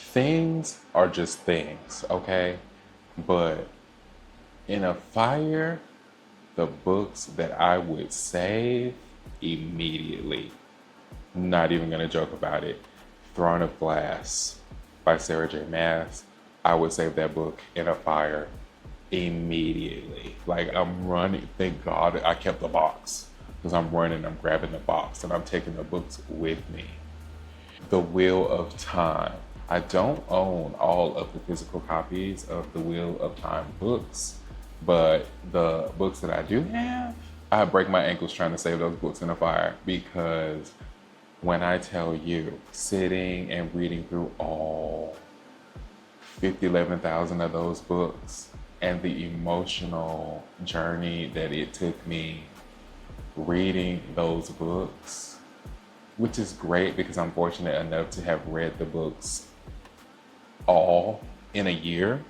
things are just things, okay? But in a fire, the books that I would save immediately, not even gonna joke about it. Throne of Glass by Sarah J. Maas. I would save that book in a fire immediately. Like I'm running, thank God I kept the box. Because I'm running, I'm grabbing the box and I'm taking the books with me. The Wheel of Time. I don't own all of the physical copies of the Wheel of Time books, but the books that I do have, I break my ankles trying to save those books in a fire because when I tell you, sitting and reading through all 11,000 of those books and the emotional journey that it took me reading those books, which is great because I'm fortunate enough to have read the books all in a year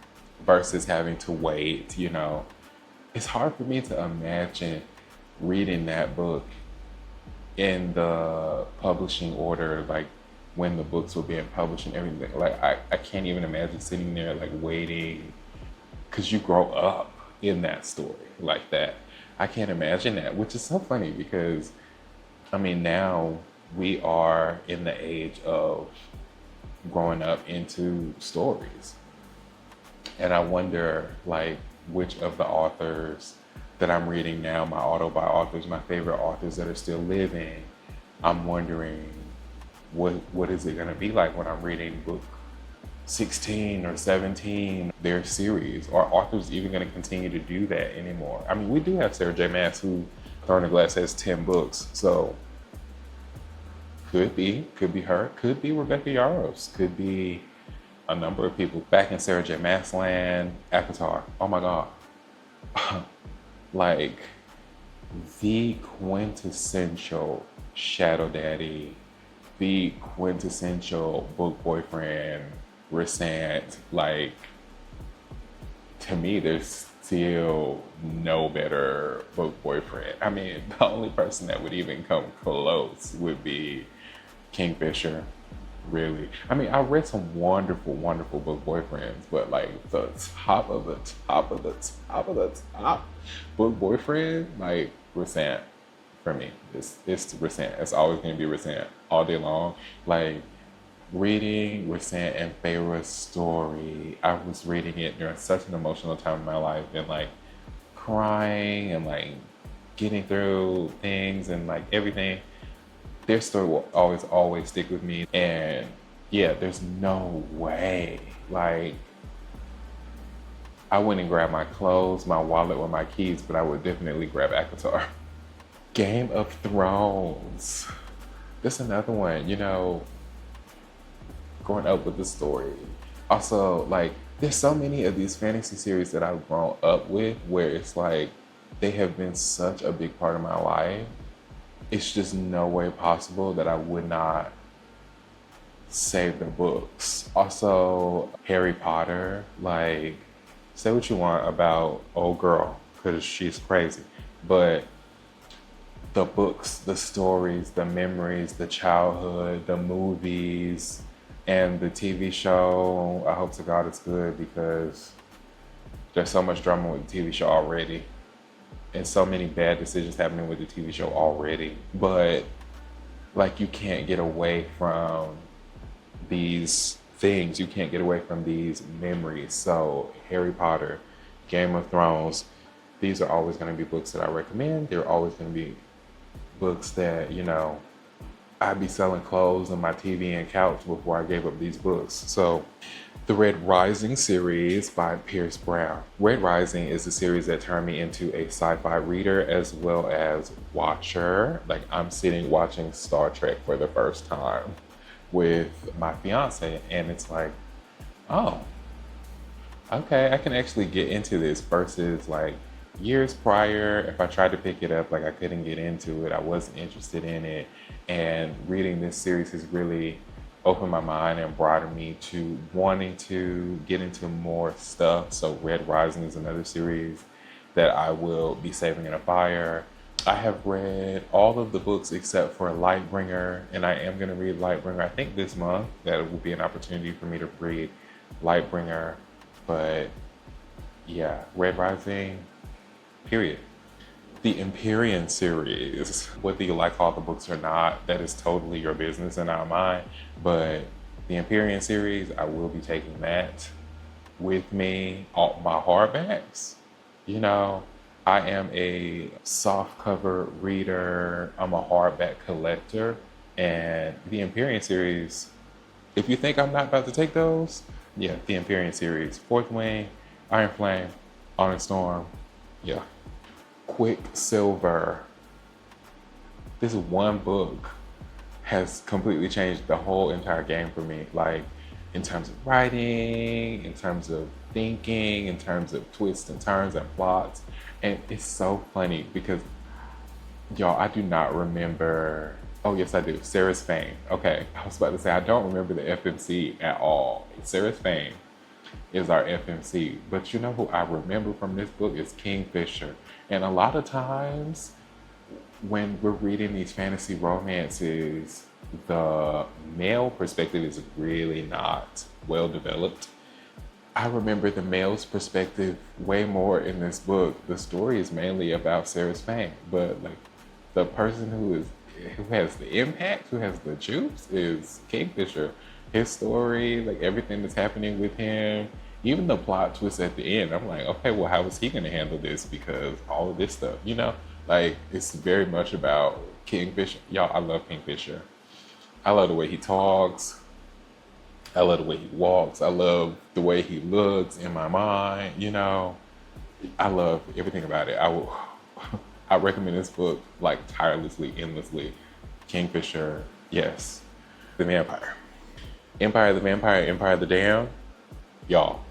versus having to wait, It's hard for me to imagine reading that book in the publishing order, like when the books were being published and everything. Like I can't even imagine sitting there like waiting because you grow up in that story like that. I can't imagine that, which is so funny because now we are in the age of growing up into stories. And I wonder like which of the authors that I'm reading now, my authors, my favorite authors that are still living, I'm wondering what is it gonna be like when I'm reading book 16 or 17, their series? Are authors even gonna continue to do that anymore? We do have Sarah J. Maas who Throne of Glass has 10 books, so could be her, could be Rebecca Yarros, could be a number of people. Back in Sarah J. Maas land, Avatar, oh my God. Like the quintessential shadow daddy, the quintessential book boyfriend, Resent. Like, to me, there's still no better book boyfriend. The only person that would even come close would be Kingfisher, really. I read some wonderful, wonderful book boyfriends, but like the top of the top of the top of the top book boyfriend, like Resent for me. It's Resent. It's always gonna be Resent all day long. Like reading Resent and Feyre's story, I was reading it during such an emotional time in my life and like crying and like getting through things and like everything. Their story will always stick with me. And yeah, there's no way. Like, I wouldn't grab my clothes, my wallet, or my keys, but I would definitely grab Akatar. Game of Thrones. That's another one, growing up with the story. Also, like, there's so many of these fantasy series that I've grown up with where it's like, they have been such a big part of my life. It's just no way possible that I would not save the books. Also, Harry Potter, like, say what you want about old girl, because she's crazy. But the books, the stories, the memories, the childhood, the movies, and the TV show, I hope to God it's good because there's so much drama with the TV show already. And so many bad decisions happening with the TV show already. But like you can't get away from these things. You can't get away from these memories. So Harry Potter, Game of Thrones, these are always going to be books that I recommend. They're always going to be books that, I'd be selling clothes on my TV and couch before I gave up these books. So the Red Rising series by Pierce Brown. Red Rising is a series that turned me into a sci-fi reader as well as watcher. Like I'm sitting watching Star Trek for the first time with my fiance and it's like, oh, okay, I can actually get into this versus like years prior, if I tried to pick it up, like I couldn't get into it. I wasn't interested in it. And reading this series has really opened my mind and brought me to wanting to get into more stuff. So Red Rising is another series that I will be saving in a fire. I have read all of the books except for Lightbringer, and I am going to read Lightbringer. I think this month that will be an opportunity for me to read Lightbringer. But yeah, Red Rising, period. The Empyrean series, whether you like all the books or not, that is totally your business and not mine. But the Empyrean series, I will be taking that with me on my hardbacks. You know, I am a soft cover reader, I'm a hardback collector, and the Empyrean series, if you think I'm not about to take those, yeah, the Empyrean series, Fourth Wing, Iron Flame, Honor Storm, yeah. Quicksilver. This one book has completely changed the whole entire game for me. Like, in terms of writing, in terms of thinking, in terms of twists and turns and plots. And it's so funny because, y'all, I do not remember. Oh, yes, I do. Sarah's Fame. Okay, I was about to say, I don't remember the FMC at all. Sarah's Fame is our FMC. But you know who I remember from this book is Kingfisher. And a lot of times when we're reading these fantasy romances, the male perspective is really not well developed. I remember the male's perspective way more in this book. The story is mainly about Sarah's Fame, but like the person who has the impact, who has the juice, is Kingfisher. His story, like everything that's happening with him, even the plot twist at the end. I'm like, okay, well, how is he going to handle this? Because all of this stuff, like it's very much about Kingfisher. Y'all, I love Kingfisher. I love the way he talks. I love the way he walks. I love the way he looks in my mind. I love everything about it. I recommend this book like tirelessly, endlessly. Kingfisher, yes. The Vampire. Empire of the Vampire, Empire of the Damned. Y'all,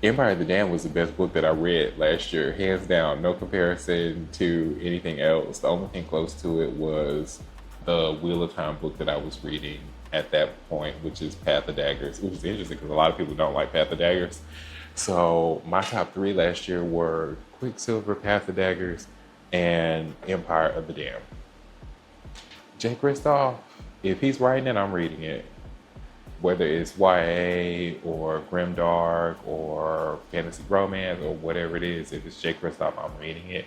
Empire of the Damned was the best book that I read last year, hands down, no comparison to anything else. The only thing close to it was the Wheel of Time book that I was reading at that point, which is Path of Daggers. It was interesting because a lot of people don't like Path of Daggers. So my top three last year were Quicksilver, Path of Daggers, and Empire of the Damned. Jay Kristoff, if he's writing it, I'm reading it. Whether it's YA or grimdark or fantasy romance or whatever it is, if it's Jay Kristoff, I'm reading it.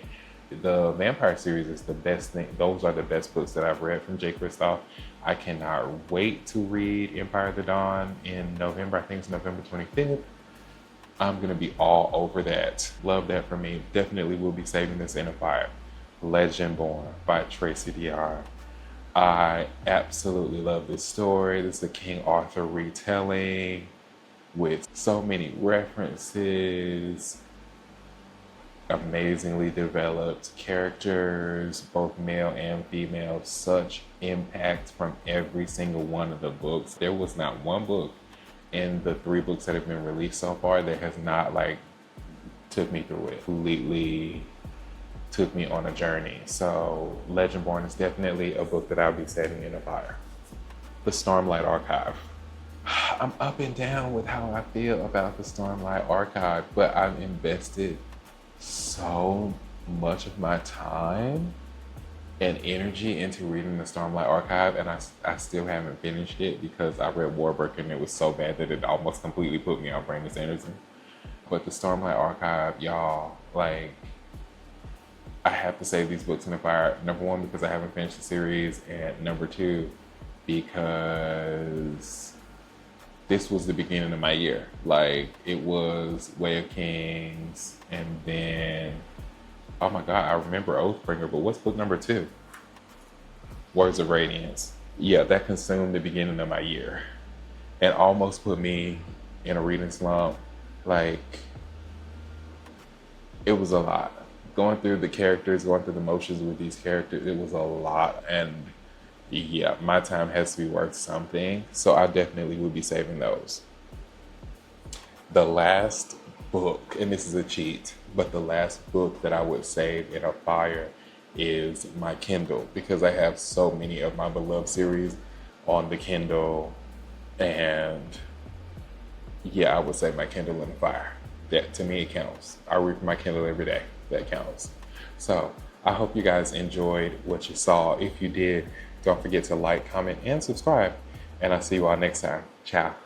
The Vampire series is the best thing. Those are the best books that I've read from Jay Kristoff. I cannot wait to read Empire of the Dawn in November. I think it's November 25th. I'm going to be all over that. Love that for me. Definitely will be saving this in a fire. Legendborn by Tracy Diar. I absolutely love this story. This is a King Arthur retelling with so many references, amazingly developed characters, both male and female, such impact from every single one of the books. There was not one book in the 3 books that have been released so far that has not took me through it, completely took me on a journey. So Legendborn is definitely a book that I'll be setting in a fire. The Stormlight Archive. I'm up and down with how I feel about the Stormlight Archive, but I've invested so much of my time and energy into reading the Stormlight Archive, and I still haven't finished it because I read Warburg and it was so bad that it almost completely put me on Brandon Sanderson. But the Stormlight Archive, y'all, I have to save these books in the fire. Number 1, because I haven't finished the series, and number 2, because this was the beginning of my year. It was Way of Kings, and then, oh my God, I remember Oathbringer, but what's book number 2? Words of Radiance. Yeah, that consumed the beginning of my year and almost put me in a reading slump. It was a lot. Going through the characters, going through the motions with these characters, it was a lot. And yeah, my time has to be worth something. So I definitely will be saving those. The last book, and this is a cheat, but the last book that I would save in a fire is my Kindle, because I have so many of my beloved series on the Kindle. And yeah, I would save my Kindle in a fire. That, to me, it counts. I read from my Kindle every day. That counts. So I hope you guys enjoyed what you saw. If you did, don't forget to like, comment, and subscribe. And I'll see you all next time. Ciao.